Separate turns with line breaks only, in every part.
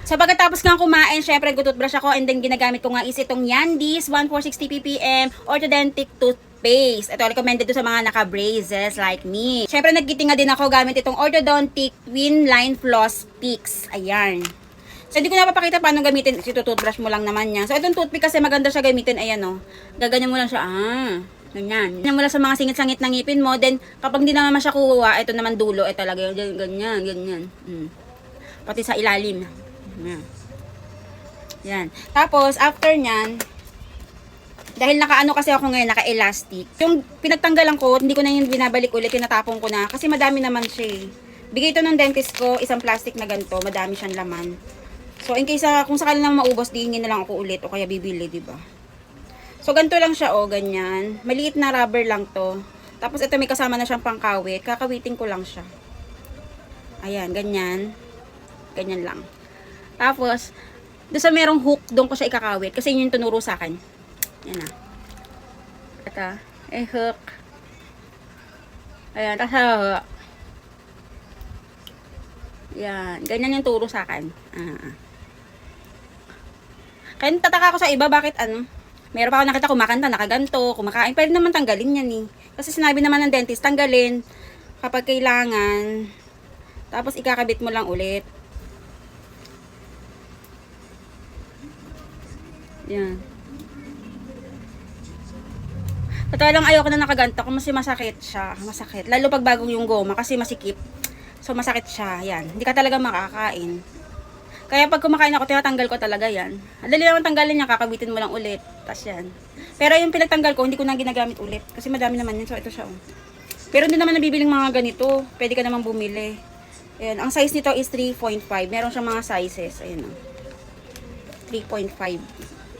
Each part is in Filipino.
So pagkatapos kang kumain, syempre toothbrush ako and then ginagamit ko nga is itong Yandees 1460 ppm Orthodontic Toothpaste. Ito recommended to sa mga naka-braces like me. Syempre naggiting nga din ako gamit itong Orthodontic Twin Line Floss Picks. Ayan. So hindi ko napapakita paano gamitin. Ito toothbrush mo lang naman yan. So itong toothpick kasi maganda siya gamitin. Ayan o. Gaganyan mo lang siya. Ganyan. Ganyan mo lang sa mga singit-sangit ng ngipin mo. Then kapag hindi naman siya kukuha, ito naman dulo. Ito talaga. Ganyan. Pati sa ilalim. Yan. Tapos, after nyan, dahil nakaano kasi ako ngayon, naka-elastic. Yung pinagtanggalan ko, hindi ko na yung binabalik ulit, tinatapon ko na. Kasi madami naman siya eh. Bigay ito ng dentist ko, isang plastic na ganito, madami siyang laman. So, in case, kung sakali na maubos, dihingin na lang ako ulit o kaya bibili, diba? So, ganito lang siya, ganyan. Maliit na rubber lang to. Tapos, ito may kasama na siyang pangkawit. Kakawitin ko lang siya. Ayan, ganyan. Ganyan lang. Tapos, doon sa merong hook, doon ko siya ikakawit. Kasi yun yung tunuro sa akin. Yan na. Ito. Hook. Ayan. Tapos, yan. Ganyan yung turo sa akin. Kaya tataka ako sa iba, bakit meron pa ako nakita kumakanta, nakaganto, kumakain. Pwede naman tanggalin yan eh. Kasi sinabi naman ng dentist, tanggalin kapag kailangan. Tapos, ikakabit mo lang ulit. Yan. Totoo lang ayoko na nakaganto kasi masakit siya. Masakit. Lalo pag bagong yung goma kasi masikip. So masakit siya. Yan. Hindi ka talaga makakain. Kaya pag kumakain ako, tinatanggal ko talaga yan. Dali naman tanggalin yan, kakabitin mo lang ulit. Tas yan. Pero yung pinagtanggal ko, hindi ko na ginagamit ulit. Kasi madami naman yun. So ito siya. Pero hindi naman nabibiling mga ganito. Pwede ka naman bumili. Ayan. Ang size nito is 3.5. Meron siyang mga sizes. Ayan o. 3.5.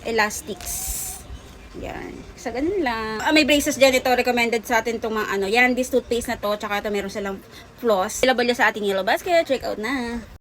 Elastics. Yan. Sa ganun lang. May braces dyan ito. Recommended sa atin itong mga yan, this toothpaste na to. Tsaka ito meron silang floss. Available sa ating Yellow Basket. Check out na.